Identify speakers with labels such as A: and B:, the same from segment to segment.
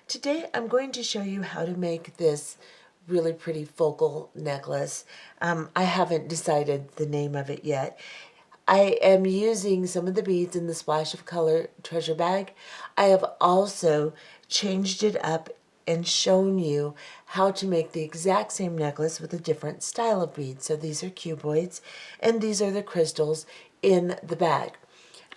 A: Today I'm going to show you how to make this really pretty focal necklace. I haven't decided the name of it yet. I am using some of the beads in the Splash of Color treasure bag. I have also changed it up and shown you how to make the exact same necklace with a different style of beads. So these are cuboids and these are the crystals in the bag.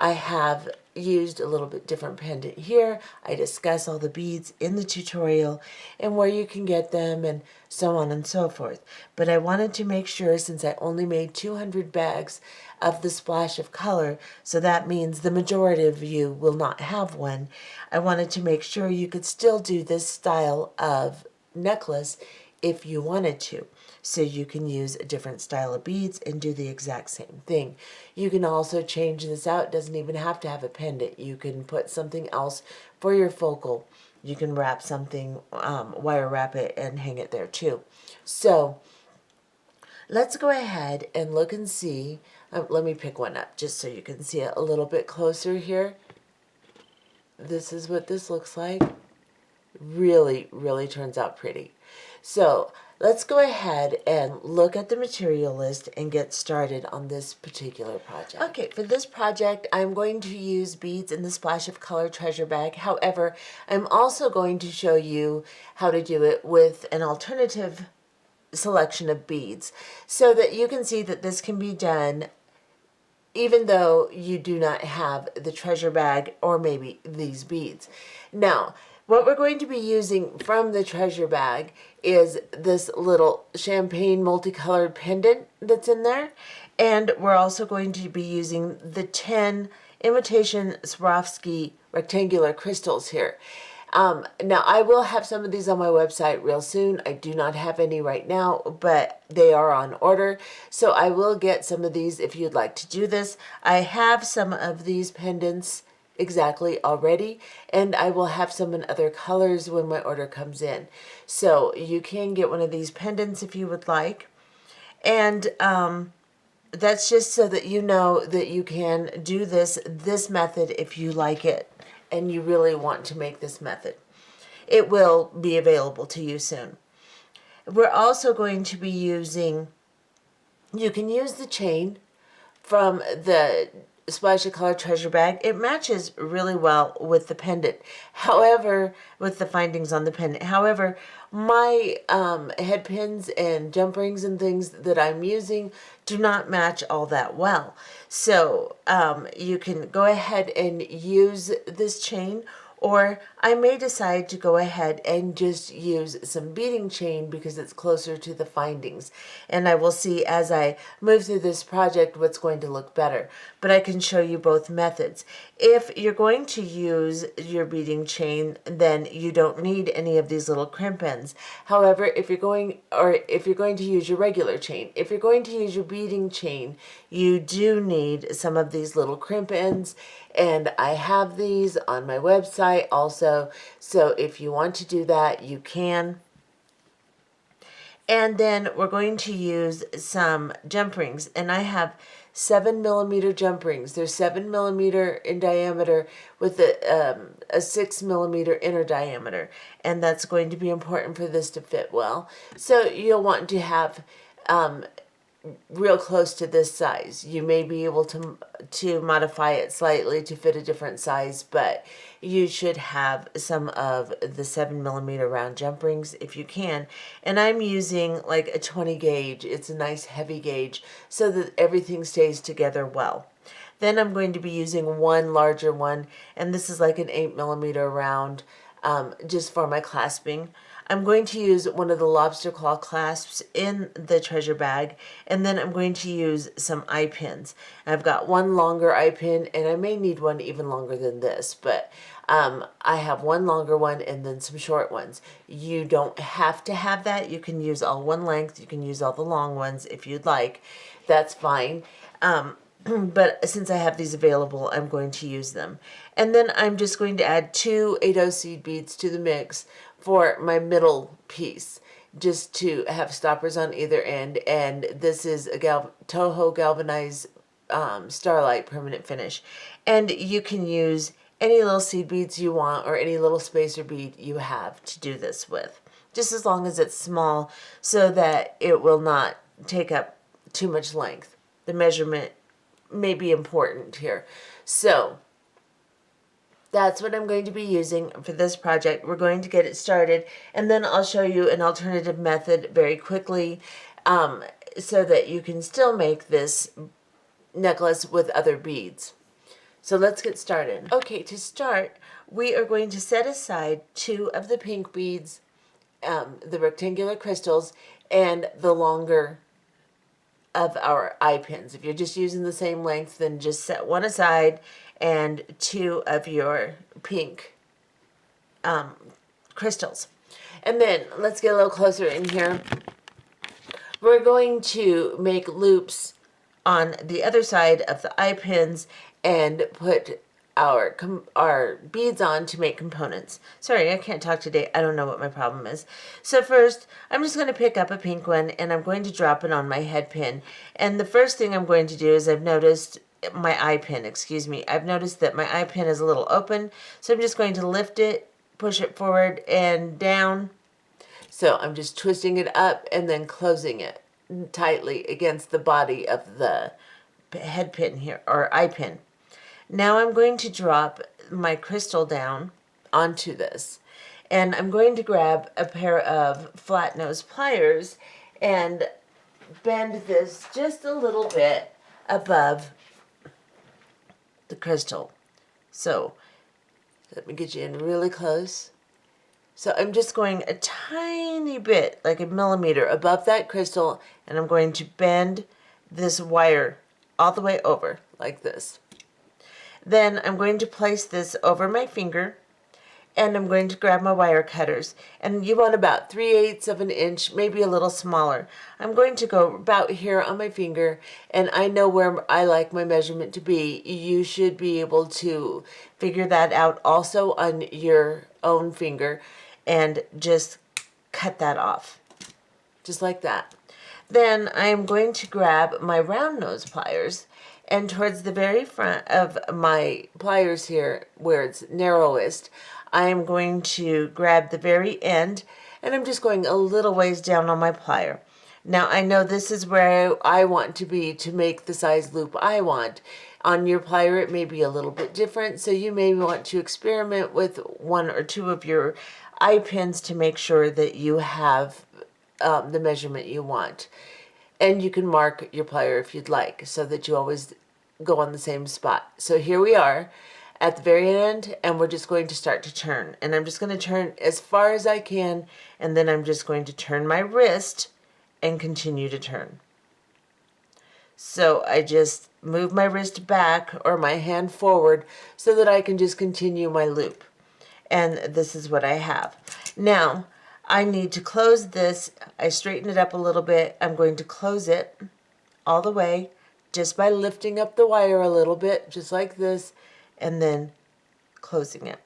A: I have used a little bit different pendant here. I discuss all the beads in the tutorial and where you can get them and so on and so forth. But I wanted to make sure, since I only made 200 bags of the Splash of Color, so that means the majority of you will not have one, I wanted to make sure you could still do this style of necklace if you wanted to. So you can use a different style of beads and do the exact same thing. You can also change this out. It doesn't even have to have a pendant. You can put something else for your focal. You can wrap something, wire wrap it and hang it there too. So let's go ahead and look and see. Let me pick one up just so you can see it a little bit closer here. This is what this looks like. Really, really turns out pretty. So let's go ahead and look at the material list and get started on this particular project. Okay, for this project, I'm going to use beads in the Splash of Color treasure bag. However, I'm also going to show you how to do it with an alternative selection of beads so that you can see that this can be done even though you do not have the treasure bag or maybe these beads. Now, what we're going to be using from the treasure bag is this little champagne multicolored pendant that's in there. And we're also going to be using the 10 imitation Swarovski rectangular crystals here. Now, I will have some of these on my website real soon. I do not have any right now, but they are on order. So I will get some of these if you'd like to do this. I have some of these pendants exactly already, and I will have some in other colors when my order comes in. So you can get one of these pendants if you would like. And that's just so that you know that you can do this method if you like it and you really want to make this method. It will be available to you soon. We're also going to be using, you can use the chain from the Splash of Color treasure bag. It matches really well with the pendant. However, with the findings on the pendant. However, my head pins and jump rings and things that I'm using do not match all that well. So you can go ahead and use this chain, or I may decide to go ahead and just use some beading chain because it's closer to the findings. And I will see as I move through this project what's going to look better. But I can show you both methods. If you're going to use your beading chain, then you don't need any of these little crimp ends. However, if you're going to use your regular chain, if you're going to use your beading chain, you do need some of these little crimp ends. And I have these on my website also. So if you want to do that, you can. And then we're going to use some jump rings. And I have 7mm jump rings. They're 7mm in diameter with a 6mm inner diameter. And that's going to be important for this to fit well. So you'll want to have real close to this size. You may be able to modify it slightly to fit a different size, but you should have some of the 7mm round jump rings if you can. And I'm using like a 20 gauge. It's a nice heavy gauge so that everything stays together well. Then I'm going to be using one larger one, and this is like an 8mm round, just for my clasping. I'm going to use one of the lobster claw clasps in the treasure bag, and then I'm going to use some eye pins. I've got one longer eye pin, and I may need one even longer than this, but I have one longer one and then some short ones. You don't have to have that. You can use all one length. You can use all the long ones if you'd like. That's fine. But since I have these available, I'm going to use them. And then I'm just going to add 2 8/0 seed beads to the mix for my middle piece, just to have stoppers on either end. And this is a Toho galvanized Starlight permanent finish. And you can use any little seed beads you want or any little spacer bead you have to do this with. Just as long as it's small so that it will not take up too much length. The measurement may be important here. So that's what I'm going to be using for this project. We're going to get it started, and then I'll show you an alternative method very quickly so that you can still make this necklace with other beads. So let's get started. Okay, to start, we are going to set aside 2 of the pink beads, the rectangular crystals, and the longer of our eye pins. If you're just using the same length, then just set 1 aside and 2 of your pink crystals. And then let's get a little closer in here. We're going to make loops on the other side of the eye pins and put our beads on to make components. Sorry, I can't talk today. I don't know what my problem is. So first, I'm just going to pick up a pink one and I'm going to drop it on my head pin. And the first thing I'm going to do is I've noticed that my eye pin is a little open. So I'm just going to lift it, push it forward and down. So I'm just twisting it up and then closing it tightly against the body of the head pin here, or eye pin. Now I'm going to drop my crystal down onto this, and I'm going to grab a pair of flat nose pliers and bend this just a little bit above the crystal. So let me get you in really close. So I'm just going a tiny bit, like a millimeter above that crystal, and I'm going to bend this wire all the way over like this. Then I'm going to place this over my finger, and I'm going to grab my wire cutters. And you want about 3/8 of an inch, maybe a little smaller. I'm going to go about here on my finger, and I know where I like my measurement to be. You should be able to figure that out also on your own finger, and just cut that off, just like that. Then I'm going to grab my round nose pliers, and towards the very front of my pliers here, where it's narrowest, I'm going to grab the very end, and I'm just going a little ways down on my plier. Now I know this is where I want to be to make the size loop I want. On your plier it may be a little bit different, so you may want to experiment with 1 or 2 of your eye pins to make sure that you have the measurement you want. And you can mark your plier if you'd like, so that you always go on the same spot. So here we are at the very end, and we're just going to start to turn. And I'm just going to turn as far as I can, and then I'm just going to turn my wrist and continue to turn. So I just move my wrist back or my hand forward so that I can just continue my loop. And this is what I have. Now, I need to close this. I straighten it up a little bit. I'm going to close it all the way just by lifting up the wire a little bit, just like this, and then closing it.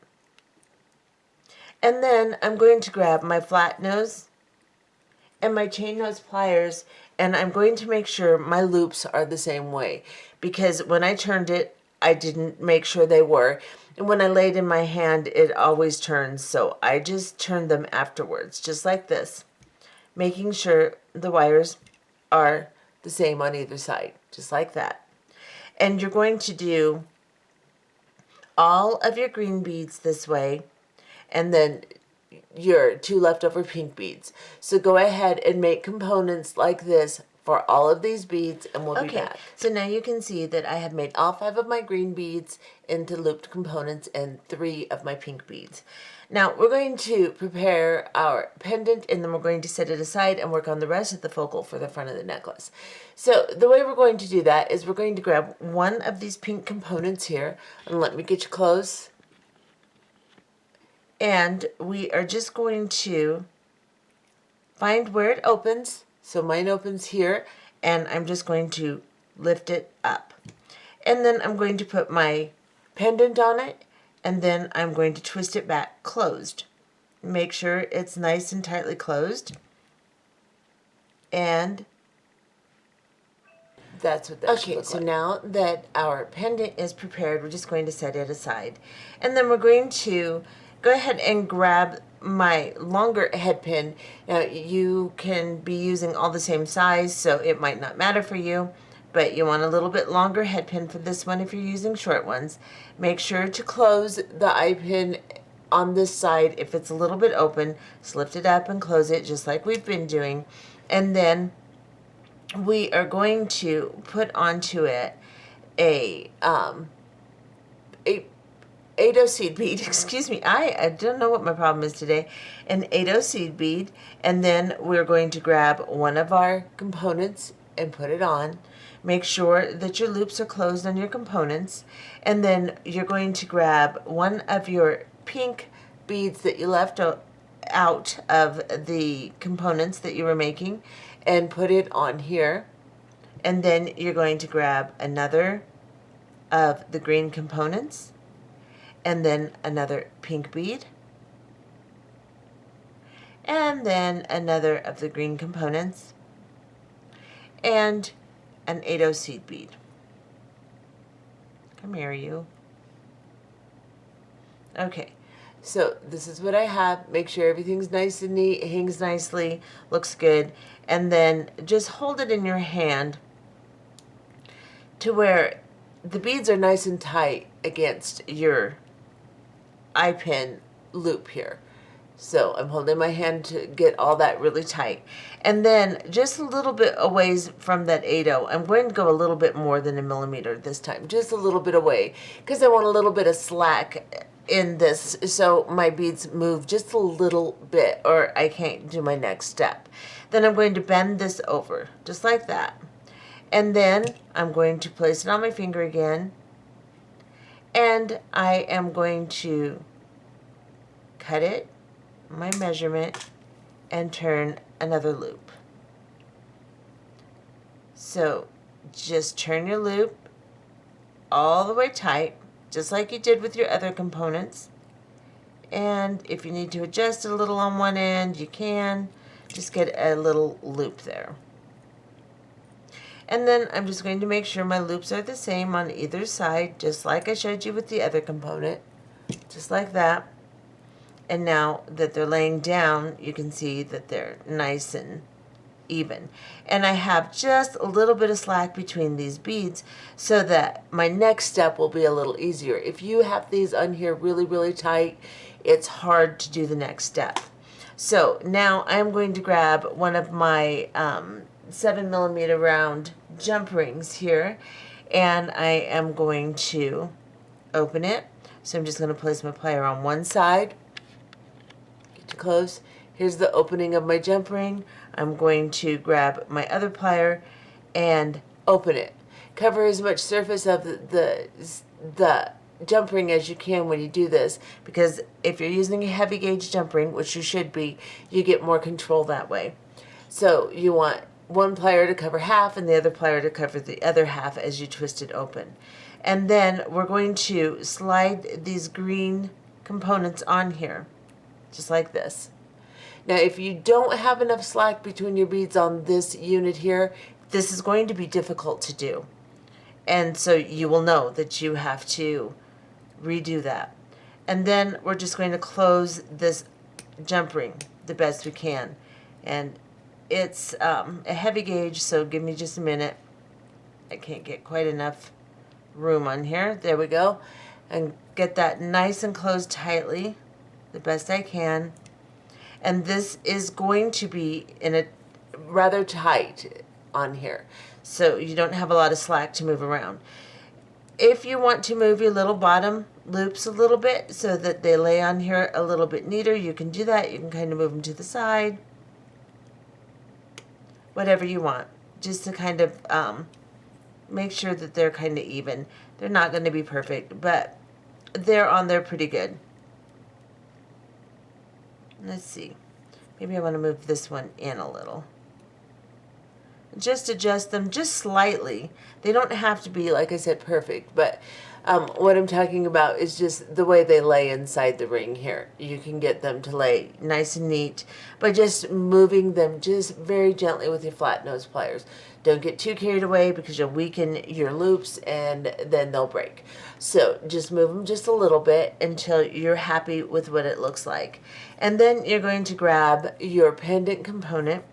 A: And then I'm going to grab my flat nose and my chain nose pliers, and I'm going to make sure my loops are the same way, because when I turned it, I didn't make sure they were. And when I lay it in my hand, it always turns, so I just turned them afterwards, just like this, making sure the wires are the same on either side, just like that. And you're going to do all of your green beads this way, and then your 2 leftover pink beads. So go ahead and make components like this for all of these beads, and we'll be back. So now you can see that I have made all 5 of my green beads into looped components and 3 of my pink beads. Now we're going to prepare our pendant, and then we're going to set it aside and work on the rest of the focal for the front of the necklace. So the way we're going to do that is we're going to grab 1 of these pink components here, and let me get you close. And we are just going to find where it opens. So mine opens here, and I'm just going to lift it up. And then I'm going to put my pendant on it, and then I'm going to twist it back closed. Make sure it's nice and tightly closed. And that's what that should look like. Okay, so now that our pendant is prepared, we're just going to set it aside. And then we're going to go ahead and grab my longer head pin. Now, you can be using all the same size, so it might not matter for you, but you want a little bit longer head pin for this one if you're using short ones. Make sure to close the eye pin on this side. If it's a little bit open, just lift it up and close it just like we've been doing. And then we are going to put onto it a 8-0 seed bead. Excuse me, I don't know what my problem is today. An 8-0 seed bead, and then we're going to grab one of our components and put it on. Make sure that your loops are closed on your components, and then you're going to grab one of your pink beads that you left out of the components that you were making and put it on here. And then you're going to grab another of the green components and then another pink bead and then another of the green components and an 8-0 seed bead. Come here, you. Okay. So this is what I have. Make sure everything's nice and neat, hangs nicely, looks good. And then just hold it in your hand to where the beads are nice and tight against your eye pin loop here. So I'm holding my hand to get all that really tight. And then just a little bit away from that 8-0, I'm going to go a little bit more than a millimeter this time, just a little bit away, because I want a little bit of slack in this so my beads move just a little bit or I can't do my next step. Then I'm going to bend this over just like that, and then I'm going to place it on my finger again, and I am going to cut it, my measurement, and turn another loop. So just turn your loop all the way tight, just like you did with your other components. And if you need to adjust it a little on one end, you can. Just get a little loop there. And then I'm just going to make sure my loops are the same on either side, just like I showed you with the other component, just like that. And now that they're laying down, you can see that they're nice and even. And I have just a little bit of slack between these beads so that my next step will be a little easier. If you have these on here really, really tight, it's hard to do the next step. So now I'm going to grab one of my 7mm round jump rings here, and I am going to open it. So I'm just going to place my plier on one side, get to close. Here's the opening of my jump ring. I'm going to grab my other plier and open it. Cover as much surface of the jump ring as you can when you do this, because if you're using a heavy gauge jump ring, which you should be, you get more control that way. So you want one plier to cover half and the other plier to cover the other half as you twist it open. And then we're going to slide these green components on here, just like this. Now, if you don't have enough slack between your beads on this unit here, this is going to be difficult to do. And so you will know that you have to redo that. And then we're just going to close this jump ring the best we can. And it's a heavy gauge, so give me just a minute. I can't get quite enough room on here. There we go. And get that nice and closed tightly the best I can. And this is going to be in a rather tight on here, so you don't have a lot of slack to move around. If you want to move your little bottom loops a little bit so that they lay on here a little bit neater, you can do that. You can kind of move them to the side, whatever you want, just to kind of make sure that they're kind of even. They're not going to be perfect, but they're on there pretty good. Let's see. Maybe I want to move this one in a little. just adjust them just slightly. They don't have to be, like I said, perfect, but what I'm talking about is just the way they lay inside the ring here. You can get them to lay nice and neat by just moving them just very gently with your flat nose pliers. Don't get too carried away because you'll weaken your loops and then they'll break. So just move them just a little bit until you're happy with what it looks like. And then you're going to grab your pendant component,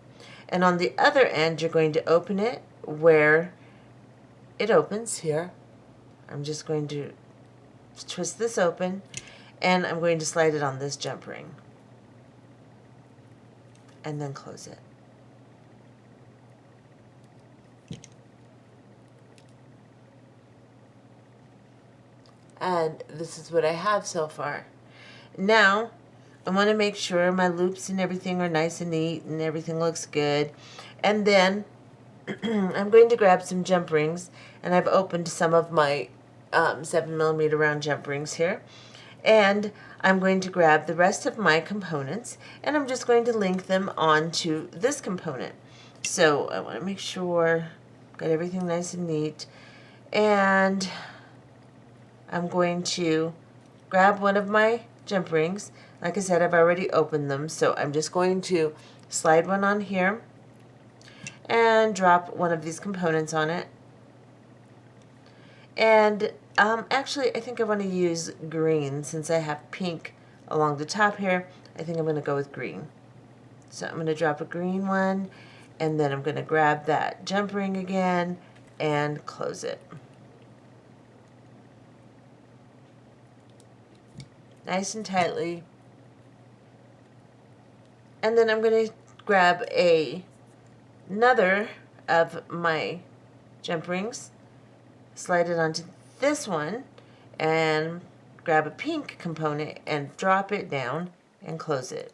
A: and on the other end you're going to open it where it opens here. I'm just going to twist this open, and I'm going to slide it on this jump ring and then close it. And this is what I have so far. Now I want to make sure my loops and everything are nice and neat and everything looks good. And then I'm going to grab some jump rings, and I've opened some of my 7mm round jump rings here. And I'm going to grab the rest of my components, and I'm just going to link them onto this component. So I want to make sure I've got everything nice and neat. And I'm going to grab one of my jump rings. Like I said, I've already opened them, so I'm just going to slide one on here and drop one of these components on it. And actually, I think I want to use green since I have pink along the top here. I think I'm going to go with green. So I'm going to drop a green one, and then I'm going to grab that jump ring again and close it. Nice and tightly. And then I'm going to grab another of my jump rings, slide it onto this one, and grab a pink component and drop it down and close it.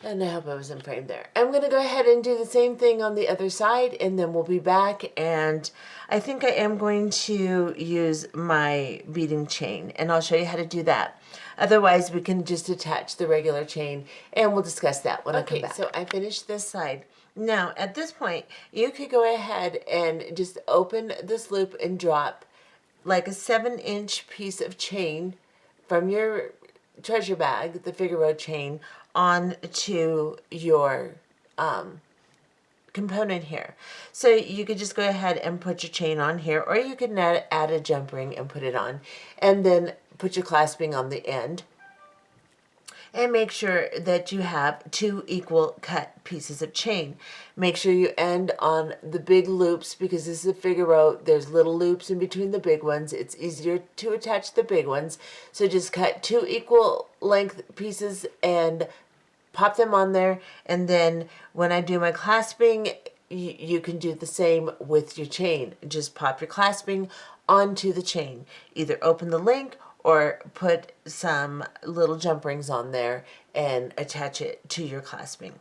A: And I hope I was in frame there. I'm going to go ahead and do the same thing on the other side, and then we'll be back. And I think I am going to use my beading chain, and I'll show you how to do that. Otherwise, we can just attach the regular chain, and we'll discuss that when I come back. So I finished this side. Now, at this point, you could go ahead and just open this loop and drop like a 7-inch piece of chain from your treasure bag, the Figaro chain, onto your component here. So you could just go ahead and put your chain on here, or you could add a jump ring and put it on, and then put your clasping on the end. And make sure that you have 2 equal cut pieces of chain. Make sure you end on the big loops, because this is a Figaro. There's little loops in between the big ones. It's easier to attach the big ones. So just cut 2 equal length pieces and pop them on there. And then when I do my clasping, you can do the same with your chain. Just pop your clasping onto the chain. Either open the link or put some little jump rings on there and attach it to your clasping.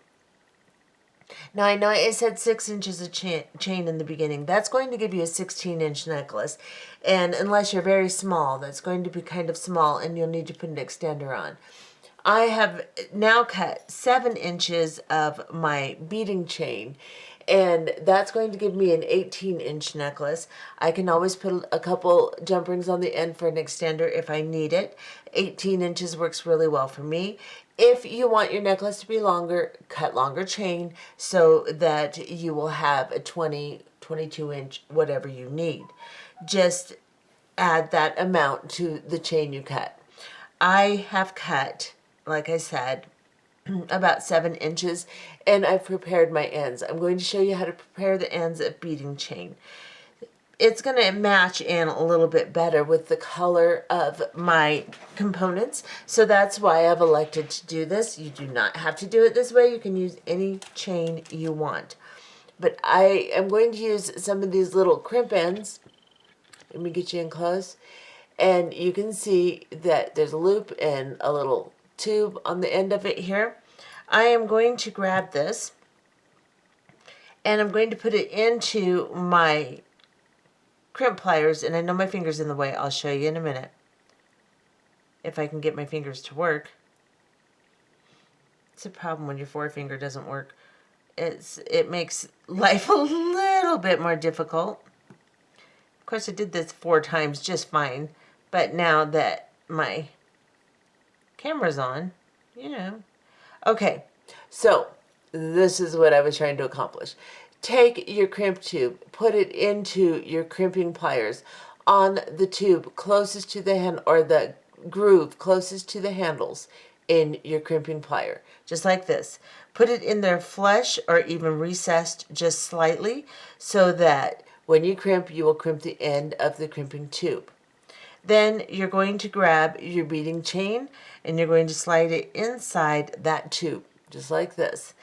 A: Now, I know I said 6 inches of chain in the beginning. That's going to give you a 16-inch necklace. And unless you're very small, that's going to be kind of small, and you'll need to put an extender on. I have now cut 7 inches of my beading chain, and that's going to give me an 18-inch necklace. I can always put a couple jump rings on the end for an extender if I need it. 18 inches works really well for me. If you want your necklace to be longer, cut longer chain so that you will have a 20, 22-inch, whatever you need. Just add that amount to the chain you cut. I have cut, like I said, about 7 inches, and I've prepared my ends. I'm going to show you how to prepare the ends of beading chain. It's going to match in a little bit better with the color of my components, so that's why I've elected to do this. You do not have to do it this way. You can use any chain you want. But I am going to use some of these little crimp ends. Let me get you in close. And you can see that there's a loop and a little tube on the end of it here. I am going to grab this, and I'm going to put it into my crimp pliers, and I know my finger's in the way. I'll show you in a minute. if I can get my fingers to work. It's a problem when your forefinger doesn't work. It makes life a little bit more difficult. Of course, I did this 4 times just fine, but now that my camera's on, you know. Okay, so this is what I was trying to accomplish. Take your crimp tube, put it into your crimping pliers on the tube closest to the hand, or the groove closest to the handles in your crimping plier, just like this. Put it in there flush or even recessed just slightly, so that when you crimp, you will crimp the end of the crimping tube. Then you're going to grab your beading chain and you're going to slide it inside that tube, just like this.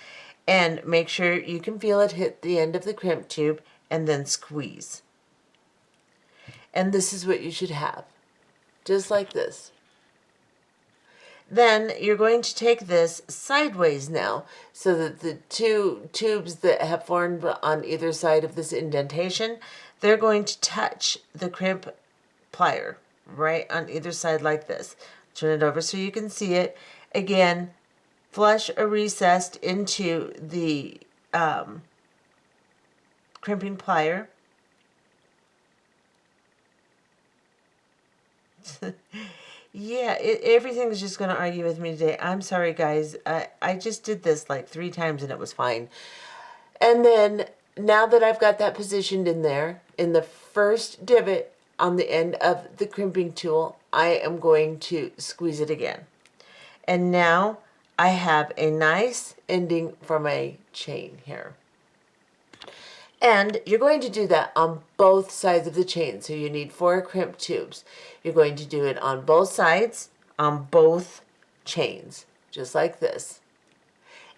A: And make sure you can feel it hit the end of the crimp tube, and then squeeze. And this is what you should have, just like this. Then you're going to take this sideways now, so that the 2 tubes that have formed on either side of this indentation, they're going to touch the crimp plier right on either side like this. Turn it over so you can see it. Again, flush or recessed into the crimping plier. Yeah, everything's just going to argue with me today. I'm sorry, guys. I just did this like 3 times and it was fine. And then, now that I've got that positioned in there, in the first divot on the end of the crimping tool, I am going to squeeze it again. And now I have a nice ending for my chain here. And you're going to do that on both sides of the chain. So you need 4 crimp tubes. You're going to do it on both sides, on both chains, just like this.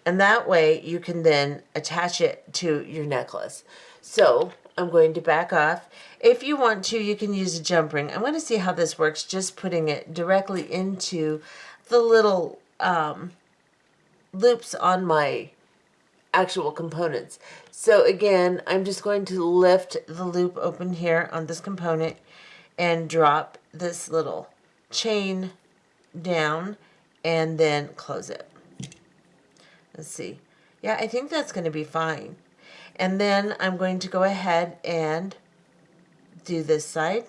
A: And that way you can then attach it to your necklace. So I'm going to back off. If you want to, you can use a jump ring. I'm going to see how this works, just putting it directly into the little loops on my actual components. So again, I'm just going to lift the loop open here on this component and drop this little chain down and then close it. Let's see. Yeah, I think that's going to be fine. And then I'm going to go ahead and do this side.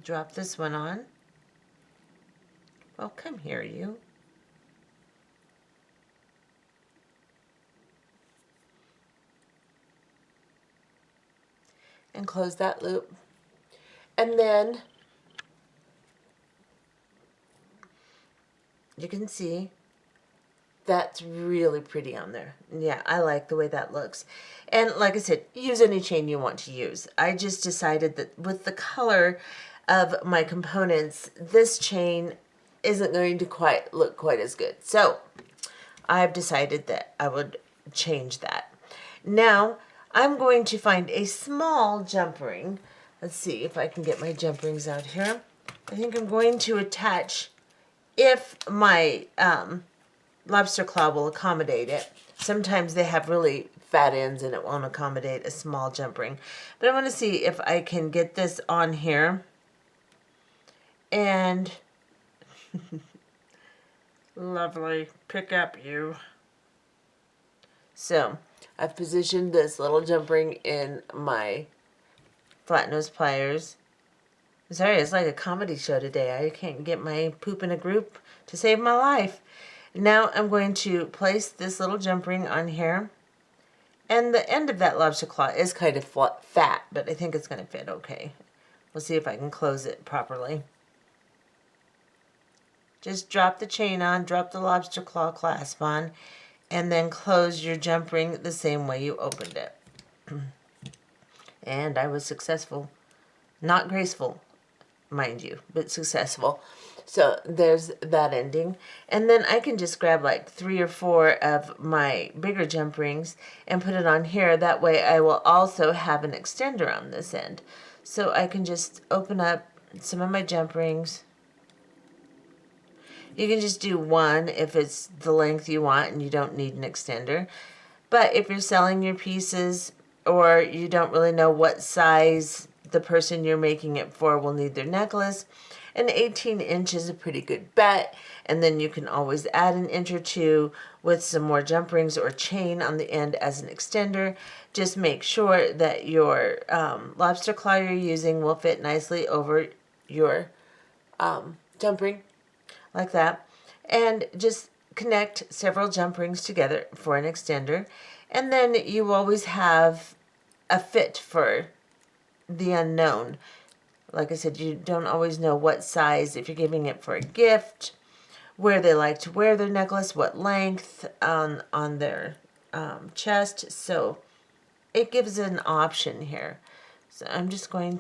A: Drop this one on. Well, come here, you. And close that loop. And then you can see that's really pretty on there. Yeah, I like the way that looks. And like I said, use any chain you want to use. I just decided that with the color of my components, this chain isn't going to look quite as good. So I've decided that I would change that. Now I'm going to find a small jump ring. Let's see if I can get my jump rings out here. I think I'm going to attach, if my lobster claw will accommodate it. Sometimes they have really fat ends and it won't accommodate a small jump ring. But I want to see if I can get this on here. And lovely, pick up you. So I've positioned this little jump ring in my flat nose pliers. I'm sorry, it's like a comedy show today. I can't get my poop in a group to save my life. Now I'm going to place this little jump ring on here. And the end of that lobster claw is kind of fat, but I think it's going to fit okay. We'll see if I can close it properly. Just drop the chain on, drop the lobster claw clasp on, and then close your jump ring the same way you opened it. And I was successful. Not graceful, mind you, but successful. So there's that ending. And then I can just grab like 3 or 4 of my bigger jump rings and put it on here. That way I will also have an extender on this end. So I can just open up some of my jump rings. You can just do 1 if it's the length you want and you don't need an extender. But if you're selling your pieces or you don't really know what size the person you're making it for will need their necklace. An 18 inch is a pretty good bet, and then you can always add an inch or two with some more jump rings or chain on the end as an extender. Just make sure that your lobster claw you're using will fit nicely over your jump ring, like that. And just connect several jump rings together for an extender. And then you always have a fit for the unknown. Like I said, you don't always know what size, if you're giving it for a gift, where they like to wear their necklace, what length on their chest. So it gives an option here. So I'm going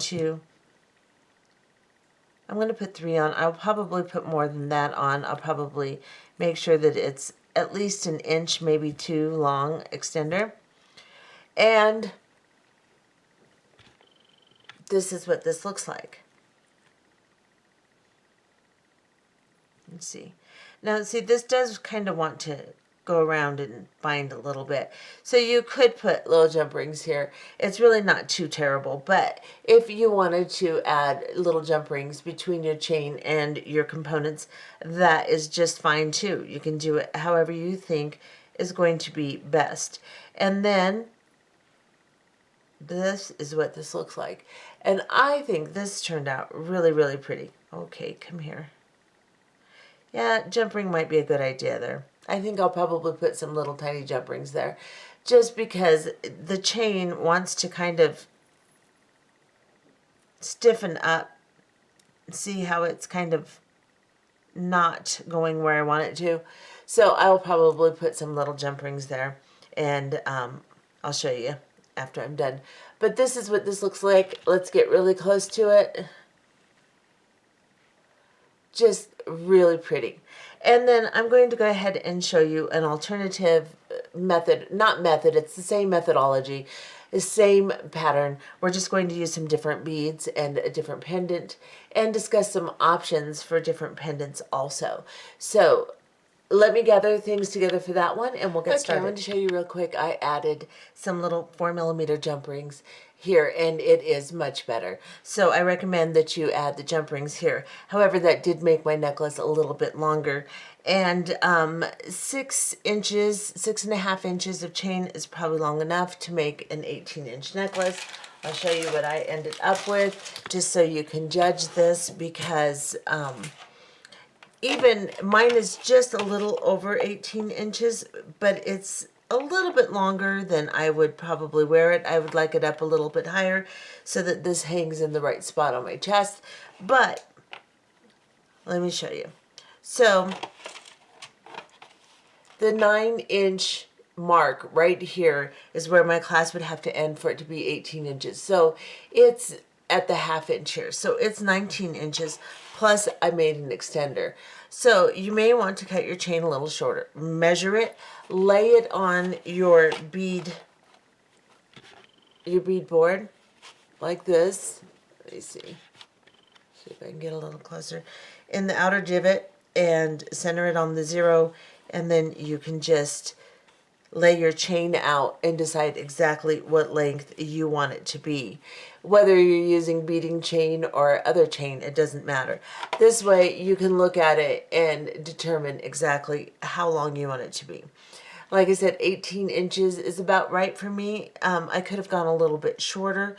A: to put 3 on. I'll probably put more than that on. I'll probably make sure that it's at least an inch, maybe 2 long extender. And this is what this looks like. Let's see. Now, see, this does kind of want to go around and bind a little bit. So you could put little jump rings here. It's really not too terrible, but if you wanted to add little jump rings between your chain and your components, that is just fine too. You can do it however you think is going to be best. And then this is what this looks like. And I think this turned out really, really pretty. Okay, come here. Yeah, jump ring might be a good idea there. I think I'll probably put some little tiny jump rings there, just because the chain wants to kind of stiffen up. See how it's kind of not going where I want it to? So I'll probably put some little jump rings there, and I'll show you after I'm done. But this is what this looks like. Let's get really close to it. Just really pretty. And then I'm going to go ahead and show you an alternative method. Not method, it's the same methodology, the same pattern. We're just going to use some different beads and a different pendant and discuss some options for different pendants also. So let me gather things together for that one and we'll get started. I want to show you real quick. I added some little 4mm jump rings here, and it is much better. So I recommend that you add the jump rings here. However, that did make my necklace a little bit longer. And 6.5 inches of chain is probably long enough to make an 18-inch necklace. I'll show you what I ended up with, just so you can judge this, because even mine is just a little over 18 inches, but it's a little bit longer than I would probably wear it. I would like it up a little bit higher so that this hangs in the right spot on my chest. But let me show you. So the 9-inch mark right here is where my class would have to end for it to be 18 inches. So it's at the 1/2 inch here. So it's 19 inches, plus I made an extender. So you may want to cut your chain a little shorter. Measure it, lay it on your bead board like this. Let me see if I can get a little closer. In the outer divot, and center it on the 0, and then you can just lay your chain out and decide exactly what length you want it to be. Whether you're using beading chain or other chain, it doesn't matter. This way you can look at it and determine exactly how long you want it to be. Like I said, 18 inches is about right for me. I could have gone a little bit shorter,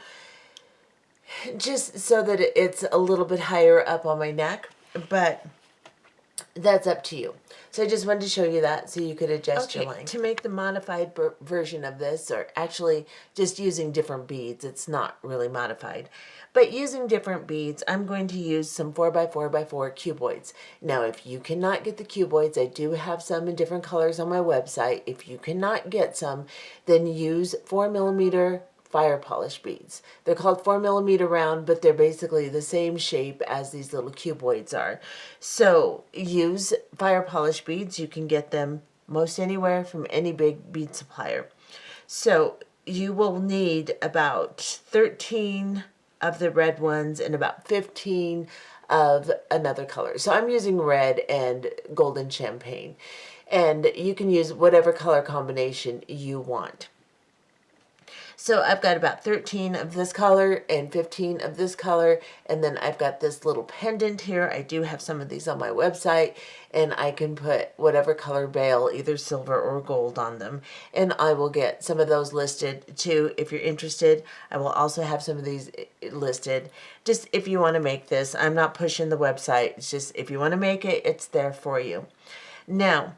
A: just so that it's a little bit higher up on my neck, but that's up to you. So I just wanted to show you that so you could adjust your length. To make the modified version of this, or actually just using different beads, it's not really modified, but using different beads, I'm going to use some 4x4x4 cuboids. Now, if you cannot get the cuboids, I do have some in different colors on my website. If you cannot get some, then use 4mm fire polish beads. They're called 4mm round, but they're basically the same shape as these little cuboids are. So use fire polish beads. You can get them most anywhere from any big bead supplier. So you will need about 13 of the red ones and about 15 of another color. So I'm using red and golden champagne, and you can use whatever color combination you want. So I've got about 13 of this color and 15 of this color, and then I've got this little pendant here. I do have some of these on my website, and I can put whatever color bail, either silver or gold, on them, and I will get some of those listed too if you're interested. I will also have some of these listed just if you want to make this. I'm not pushing the website. It's just if you want to make it, it's there for you. Now,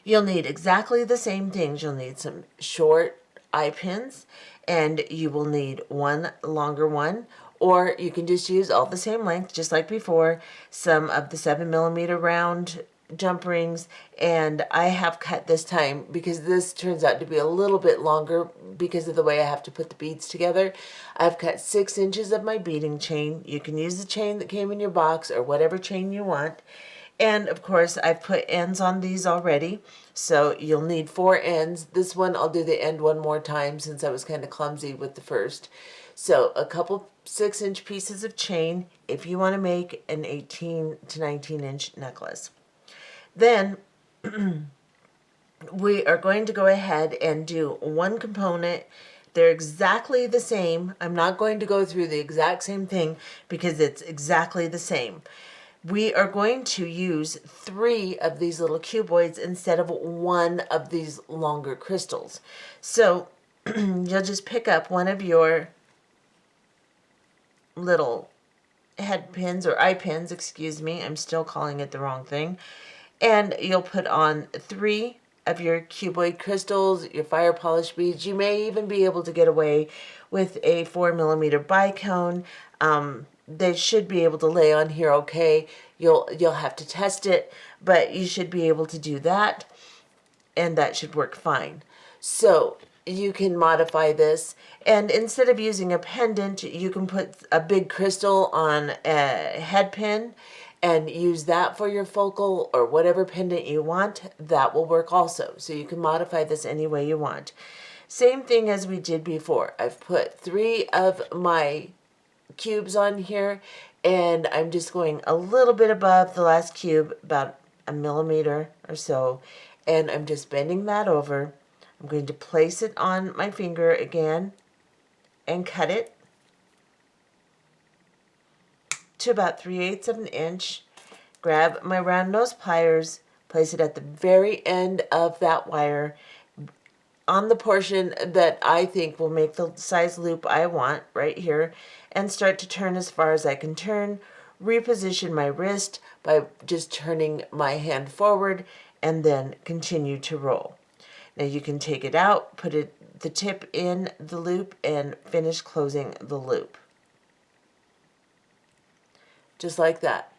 A: you'll need exactly the same things. You'll need some short eye pins, and you will need one longer one, or you can just use all the same length, just like before, some of the 7mm round jump rings, and I have cut this time because this turns out to be a little bit longer because of the way I have to put the beads together. I've cut 6 inches of my beading chain. You can use the chain that came in your box or whatever chain you want. And of course, I've put ends on these already, so you'll need 4 ends. This one, I'll do the end one more time since I was kind of clumsy with the first. So a couple 6-inch pieces of chain if you want to make an 18 to 19-inch necklace. Then we are going to go ahead and do one component. They're exactly the same. I'm not going to go through the exact same thing because it's exactly the same. We are going to use 3 of these little cuboids instead of 1 of these longer crystals. So you'll just pick up one of your little head pins or eye pins, excuse me, I'm still calling it the wrong thing, and you'll put on 3 of your cuboid crystals, your fire polish beads. You may even be able to get away with a 4mm bicone. They should be able to lay on here okay. You'll have to test it, but you should be able to do that, and that should work fine. So you can modify this, and instead of using a pendant, you can put a big crystal on a head pin and use that for your focal or whatever pendant you want. That will work also. So you can modify this any way you want. Same thing as we did before. I've put 3 of my cubes on here, and I'm just going a little bit above the last cube, about 1 millimeter or so, and I'm just bending that over. I'm going to place it on my finger again and cut it to about 3/8 of an inch. Grab my round nose pliers, place it at the very end of that wire on the portion that I think will make the size loop I want right here, and start to turn as far as I can turn. Reposition my wrist by just turning my hand forward, and then continue to roll. Now you can take it out, put the tip in the loop, and finish closing the loop. Just like that.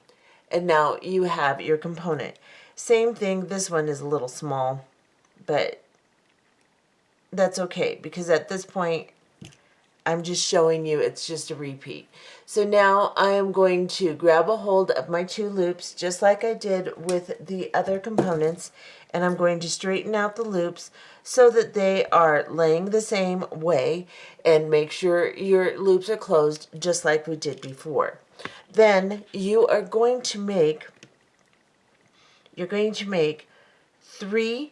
A: And now you have your component. Same thing, this one is a little small, but that's okay because at this point I'm just showing you it's just a repeat. So now I am going to grab a hold of my 2 loops just like I did with the other components, and I'm going to straighten out the loops so that they are laying the same way, and make sure your loops are closed just like we did before. Then you are going to make 3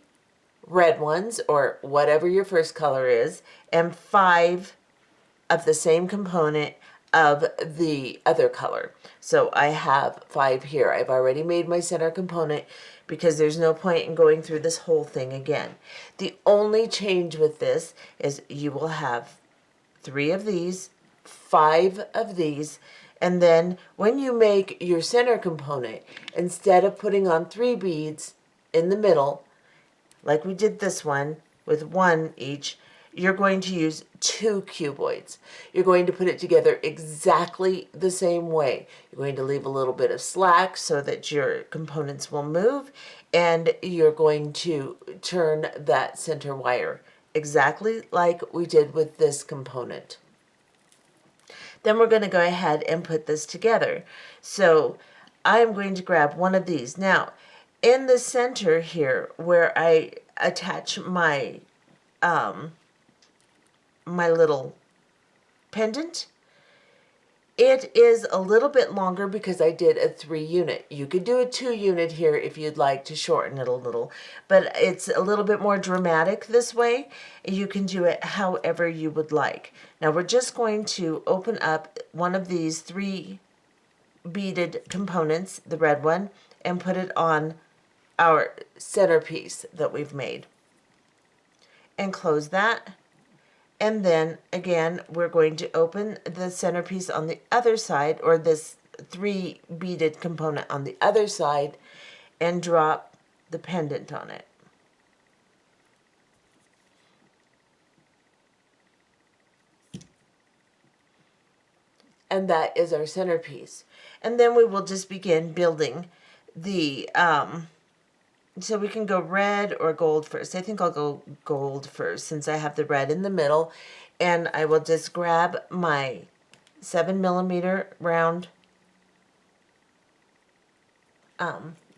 A: red ones, or whatever your first color is, and 5 of the same component of the other color. So I have 5 here. I've already made my center component because there's no point in going through this whole thing again. The only change with this is you will have 3 of these, 5 of these, and then when you make your center component, instead of putting on 3 beads in the middle, like we did this one with 1 each, you're going to use 2 cuboids. You're going to put it together exactly the same way. You're going to leave a little bit of slack so that your components will move, and you're going to turn that center wire exactly like we did with this component. Then we're going to go ahead and put this together. So I'm going to grab one of these. Now, in the center here where I attach my my little pendant, It is a little bit longer because I did a 3-unit. You could do a 2-unit here if you'd like to shorten it a little, but it's a little bit more dramatic this way. You can do it however you would like. Now we're just going to open up one of these 3 beaded components, the red one, and put it on our centerpiece that we've made. And close that. And then again, we're going to open the centerpiece on the other side, or this 3 beaded component on the other side, and drop the pendant on it. And that is our centerpiece. And then we will just begin building the, so we can go red or gold first. I think I'll go gold first since I have the red in the middle. And I will just grab my 7mm round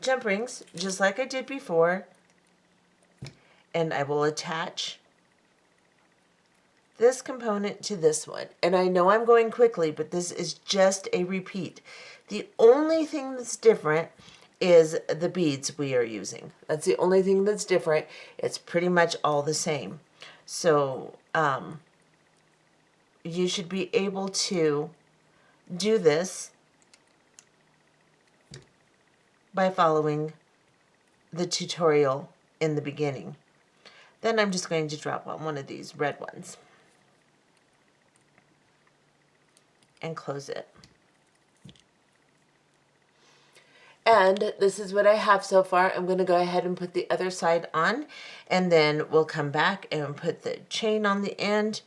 A: jump rings, just like I did before. And I will attach this component to this one. And I know I'm going quickly, but this is just a repeat. The only thing that's different is the beads we are using. That's the only thing that's different. It's pretty much all the same. So you should be able to do this by following the tutorial in the beginning. Then I'm just going to drop on one of these red ones and close it. And this is what I have so far. I'm going to go ahead and put the other side on, and then we'll come back and put the chain on the end,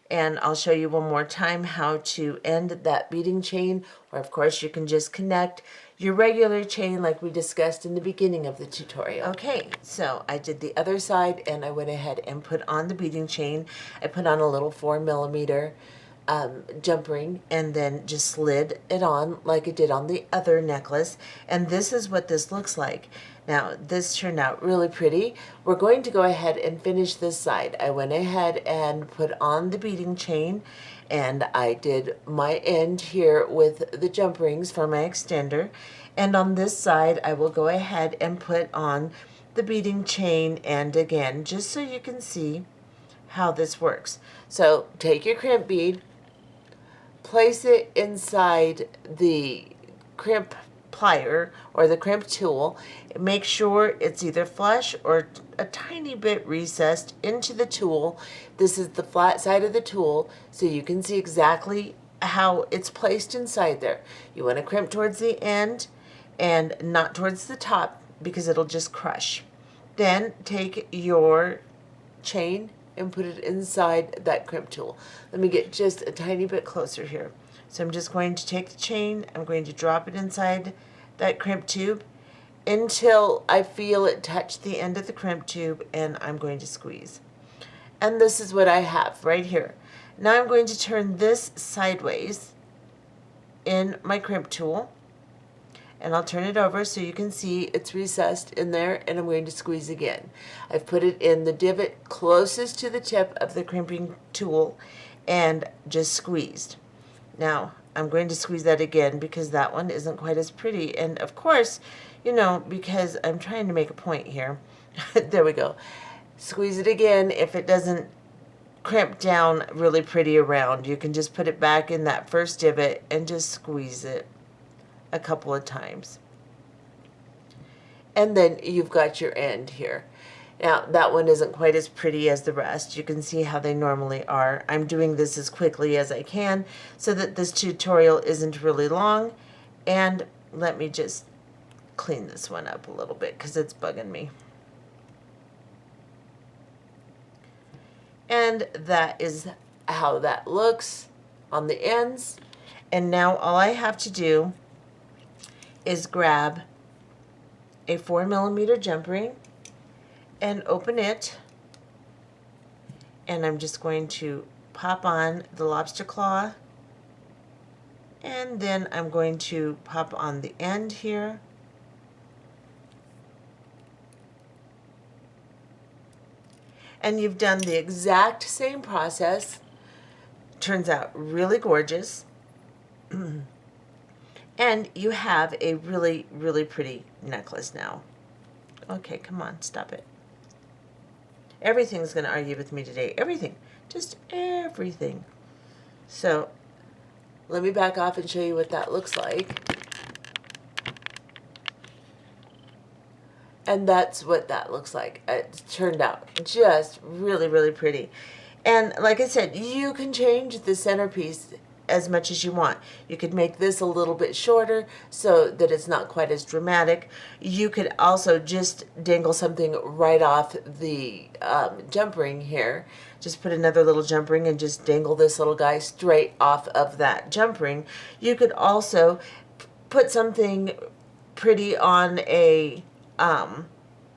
A: and I'll show you one more time how to end that beading chain, or of course you can just connect your regular chain like we discussed in the beginning of the tutorial. Okay, so I did the other side and I went ahead and put on the beading chain. I put on a little 4mm jump ring and then just slid it on like it did on the other necklace, and this is what this looks like. Now this turned out really pretty. We're going to go ahead and finish this side. I went ahead and put on the beading chain, and I did my end here with the jump rings for my extender, and on this side I will go ahead and put on the beading chain, and again, just so you can see how this works. So take your crimp bead, place it inside the crimp plier or the crimp tool. Make sure it's either flush or a tiny bit recessed into the tool. This is the flat side of the tool, so you can see exactly how it's placed inside there. You want to crimp towards the end and not towards the top because it'll just crush. Then take your chain and put it inside that crimp tool. Let me get just a tiny bit closer here. So I'm just going to take the chain, I'm going to drop it inside that crimp tube until I feel it touch the end of the crimp tube, and I'm going to squeeze. And this is what I have right here. Now I'm going to turn this sideways in my crimp tool, and I'll turn it over so you can see it's recessed in there, and I'm going to squeeze again. I've put it in the divot closest to the tip of the crimping tool and just squeezed. Now I'm going to squeeze that again because that one isn't quite as pretty, and of course, you know, because I'm trying to make a point here. There we go. Squeeze it again. If it doesn't crimp down really pretty around, you can just put it back in that first divot and just squeeze it a couple of times. And then you've got your end here. Now that one isn't quite as pretty as the rest. You can see how they normally are. I'm doing this as quickly as I can so that this tutorial isn't really long. And let me just clean this one up a little bit because it's bugging me. And that is how that looks on the ends. And now all I have to do is grab a 4mm jump ring and open it, and I'm just going to pop on the lobster claw, and then I'm going to pop on the end here, and you've done the exact same process. Turns out really gorgeous. And you have a really, really pretty necklace now. Okay, come on, stop it. Everything's going to argue with me today. Everything. Just everything. So, let me back off and show you what that looks like. And that's what that looks like. It turned out just really, really pretty. And like I said, you can change the centerpiece as much as you want. You could make this a little bit shorter so that it's not quite as dramatic. You could also just dangle something right off the jump ring here. Just put another little jump ring and just dangle this little guy straight off of that jump ring. You could also put something pretty on a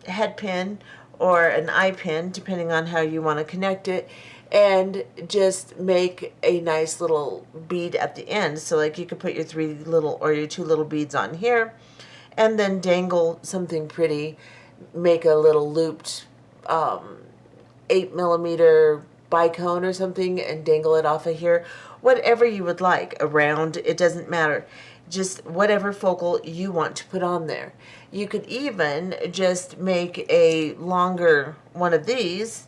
A: head pin or an eye pin, depending on how you want to connect it, and just make a nice little bead at the end. So like you could put your your 2 little beads on here, and then dangle something pretty, make a little looped 8mm bicone or something and dangle it off of here. Whatever you would like, around, it doesn't matter. Just whatever focal you want to put on there. You could even just make a longer one of these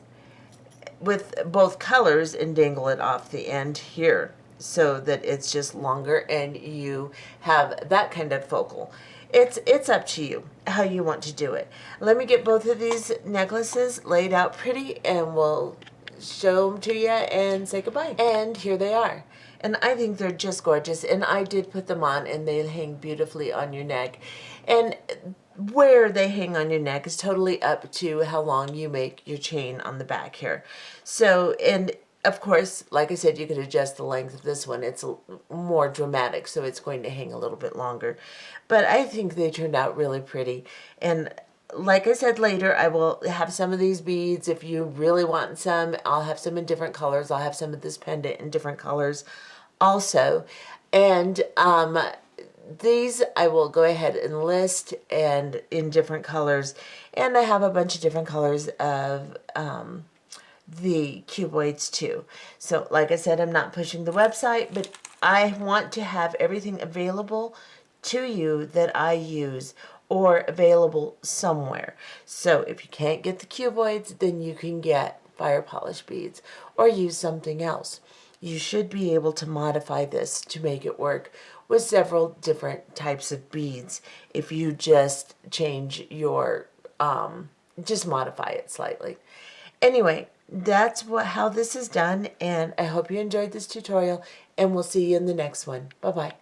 A: with both colors and dangle it off the end here so that it's just longer and you have that kind of focal. It's up to you how you want to do it. Let me get both of these necklaces laid out pretty and we'll show them to you and say goodbye. And here they are. And I think they're just gorgeous. And I did put them on and they hang beautifully on your neck. And where they hang on your neck is totally up to how long you make your chain on the back here. So, and of course, like I said, you could adjust the length of this one. It's more dramatic, so it's going to hang a little bit longer. But I think they turned out really pretty. And like I said, later I will have some of these beads. If you really want some, I'll have some in different colors. I'll have some of this pendant in different colors also. And these I will go ahead and list and in different colors. And I have a bunch of different colors of the cuboids too. So like I said, I'm not pushing the website, but I want to have everything available to you that I use or available somewhere. So if you can't get the cuboids, then you can get fire polish beads or use something else. You should be able to modify this to make it work with several different types of beads if you just change your, just modify it slightly. Anyway, that's how this is done, and I hope you enjoyed this tutorial, and we'll see you in the next one. Bye-bye.